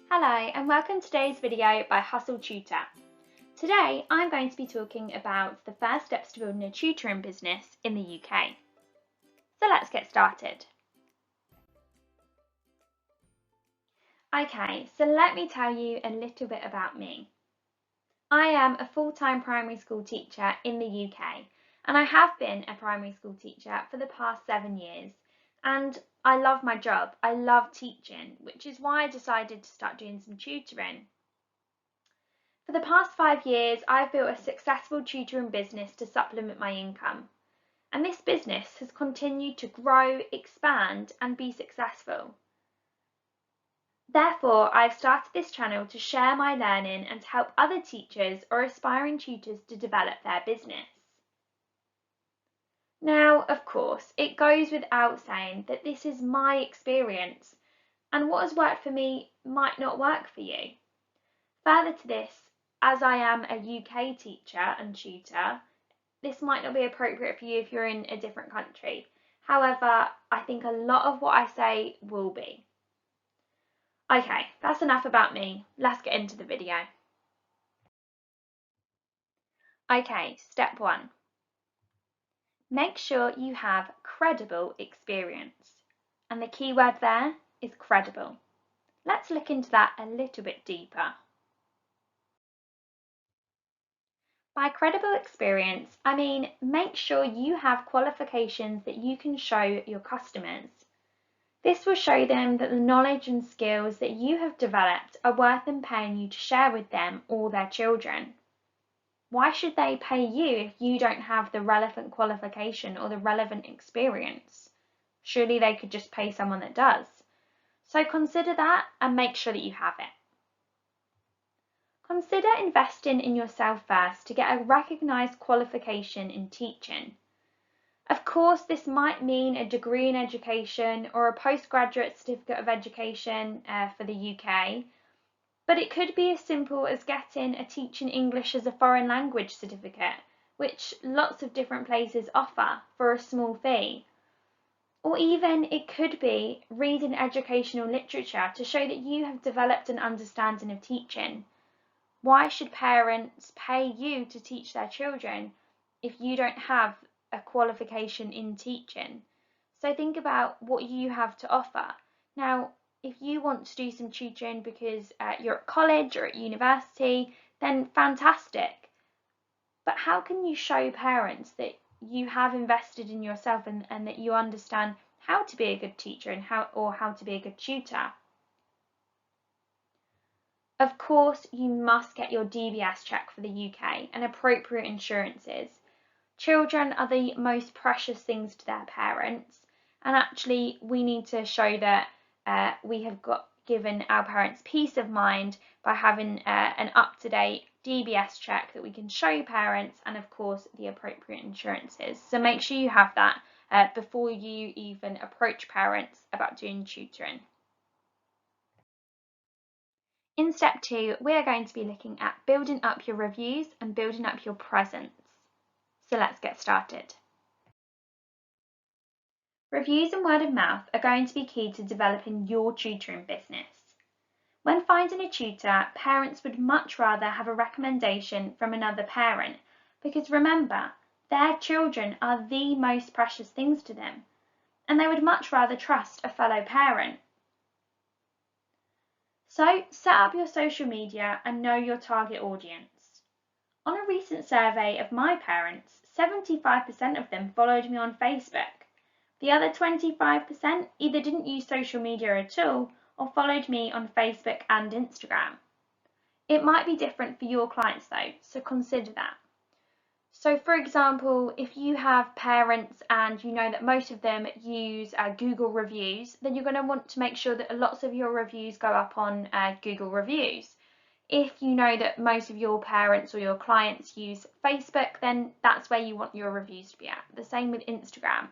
Hello and welcome to today's video by Hustle Tutor. Today I'm going to be talking about the first steps to building a tutoring business in the UK. So let's get started. Okay, so let me tell you a little bit about me. I am a full-time primary school teacher in the UK and I have been a primary school teacher for the past 7 years, and I love my job. I love teaching, which is why I decided to start doing some tutoring. For the past 5 years, I've built a successful tutoring business to supplement my income. And this business has continued to grow, expand, and be successful. Therefore, I've started this channel to share my learning and to help other teachers or aspiring tutors to develop their business. Now, of course, it goes without saying that this is my experience, and what has worked for me might not work for you. Further to this, as I am a UK teacher and tutor, this might not be appropriate for you if you're in a different country. However, I think a lot of what I say will be. Okay, that's enough about me. Let's get into the video. Okay, step 1. Make sure you have credible experience. And the key word there is credible. Let's look into that a little bit deeper. By credible experience, I mean make sure you have qualifications that you can show your customers. This will show them that the knowledge and skills that you have developed are worth them paying you to share with them or their children. Why should they pay you if you don't have the relevant qualification or the relevant experience? Surely they could just pay someone that does. So consider that and make sure that you have it. Consider investing in yourself first to get a recognised qualification in teaching. Of course, this might mean a degree in education or a postgraduate certificate of education for the UK, but it could be as simple as getting a Teaching English as a Foreign Language certificate, which lots of different places offer for a small fee. Or even it could be reading educational literature to show that you have developed an understanding of teaching. Why should parents pay you to teach their children if you don't have a qualification in teaching? So think about what you have to offer. Now, if you want to do some tutoring because you're at college or at university, then fantastic. But how can you show parents that you have invested in yourself and that you understand how to be a good teacher and how to be a good tutor? Of course, you must get your DBS check for the UK and appropriate insurances. Children are the most precious things to their parents, and actually we need to show that we have given our parents peace of mind by having an up-to-date DBS check that we can show parents, and of course the appropriate insurances. So make sure you have that before you even approach parents about doing tutoring. In step 2, we are going to be looking at building up your reviews and building up your presence. So let's get started. Reviews and word of mouth are going to be key to developing your tutoring business. When finding a tutor, parents would much rather have a recommendation from another parent because remember, their children are the most precious things to them, and they would much rather trust a fellow parent. So set up your social media and know your target audience. On a recent survey of my parents, 75% of them followed me on Facebook. The other 25% either didn't use social media at all or followed me on Facebook and Instagram. It might be different for your clients though, so consider that. So for example, if you have parents and you know that most of them use Google reviews, then you're going to want to make sure that lots of your reviews go up on Google reviews. If you know that most of your parents or your clients use Facebook, then that's where you want your reviews to be at. The same with Instagram.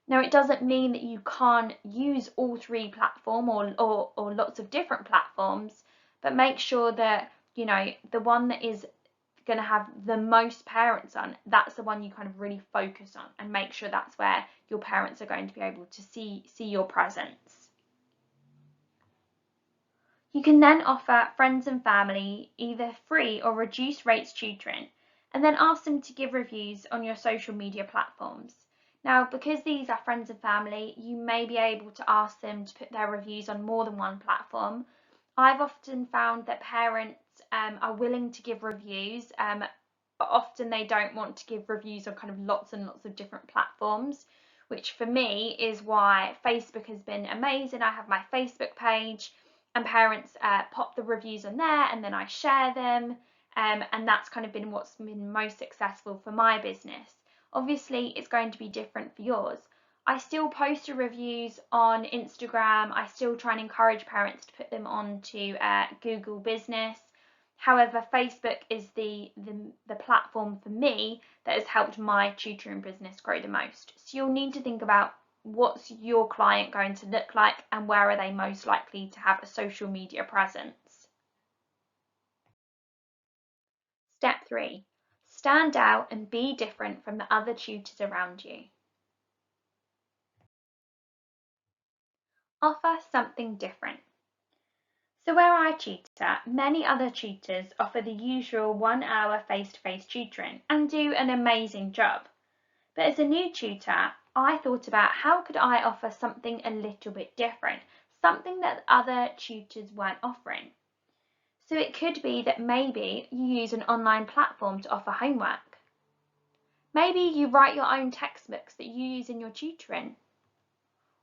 Now, it doesn't mean that you can't use all three platforms or lots of different platforms, but make sure that, you know, the one that is going to have the most parents on, that's the one you kind of really focus on and make sure that's where your parents are going to be able to see your presence. You can then offer friends and family either free or reduced rates tutoring, and then ask them to give reviews on your social media platforms. Now, because these are friends and family, you may be able to ask them to put their reviews on more than one platform. I've often found that parents are willing to give reviews, but often they don't want to give reviews on kind of lots and lots of different platforms, which for me is why Facebook has been amazing. I have my Facebook page and parents pop the reviews on there and then I share them, and that's kind of been what's been most successful for my business. Obviously, it's going to be different for yours. I still post the reviews on Instagram. I still try and encourage parents to put them onto Google Business. However, Facebook is the platform for me that has helped my tutoring business grow the most. So you'll need to think about what's your client going to look like and where are they most likely to have a social media presence. Step 3. Stand out and be different from the other tutors around you. Offer something different. So where I tutor, many other tutors offer the usual 1 hour face-to-face tutoring and do an amazing job. But as a new tutor, I thought about how could I offer something a little bit different, something that other tutors weren't offering. So it could be that maybe you use an online platform to offer homework. Maybe you write your own textbooks that you use in your tutoring.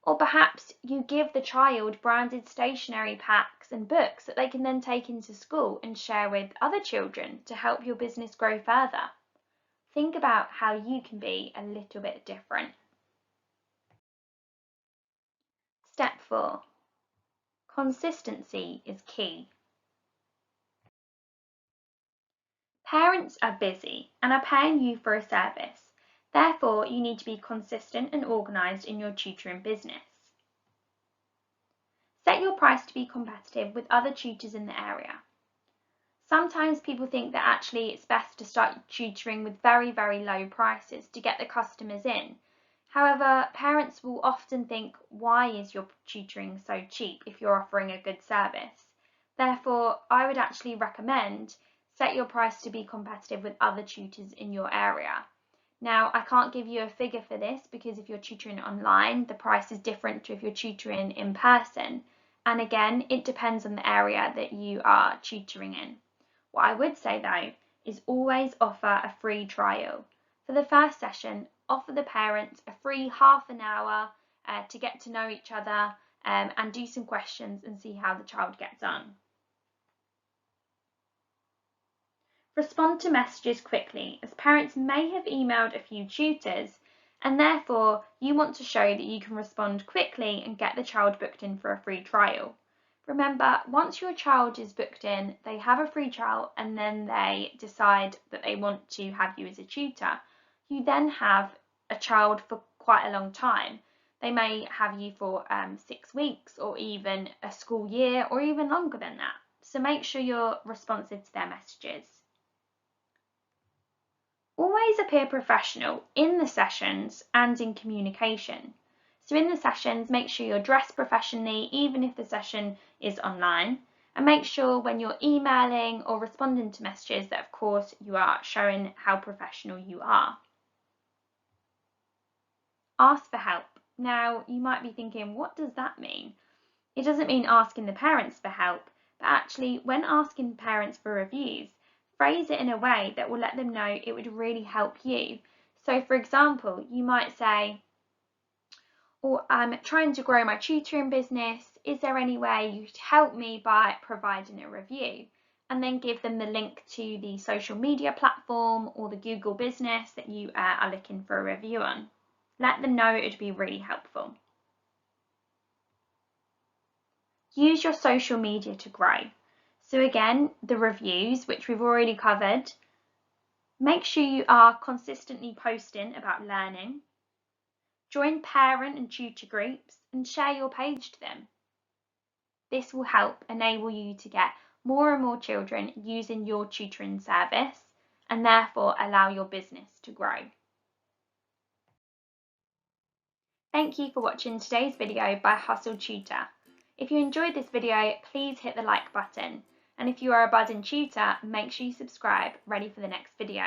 Or perhaps you give the child branded stationery packs and books that they can then take into school and share with other children to help your business grow further. Think about how you can be a little bit different. Step 4. Consistency is key. Parents are busy and are paying you for a service. Therefore, you need to be consistent and organised in your tutoring business. Set your price to be competitive with other tutors in the area. Sometimes people think that actually it's best to start tutoring with very, very low prices to get the customers in. However, parents will often think, why is your tutoring so cheap if you're offering a good service? Therefore, I would actually recommend set your price to be competitive with other tutors in your area. Now, I can't give you a figure for this because if you're tutoring online, the price is different to if you're tutoring in person. And again, it depends on the area that you are tutoring in. What I would say though is always offer a free trial. For the first session, offer the parents a free half an hour to get to know each other and do some questions and see how the child gets on. Respond to messages quickly, as parents may have emailed a few tutors and therefore you want to show that you can respond quickly and get the child booked in for a free trial. Remember, once your child is booked in, they have a free trial and then they decide that they want to have you as a tutor. You then have a child for quite a long time. They may have you for 6 weeks or even a school year or even longer than that. So make sure you're responsive to their messages. Always appear professional in the sessions and in communication. So in the sessions, make sure you're dressed professionally, even if the session is online, and make sure when you're emailing or responding to messages that of course you are showing how professional you are. Ask for help. Now you might be thinking, what does that mean? It doesn't mean asking the parents for help, but actually when asking parents for reviews, phrase it in a way that will let them know it would really help you. So for example, you might say, or I'm trying to grow my tutoring business. Is there any way you could help me by providing a review? And then give them the link to the social media platform or the Google business that you are looking for a review on. Let them know it would be really helpful. Use your social media to grow. So again, the reviews, which we've already covered, make sure you are consistently posting about learning. Join parent and tutor groups and share your page to them. This will help enable you to get more and more children using your tutoring service and therefore allow your business to grow. Thank you for watching today's video by Hustle Tutor. If you enjoyed this video, please hit the like button. And if you are a budding tutor, make sure you subscribe, ready for the next video.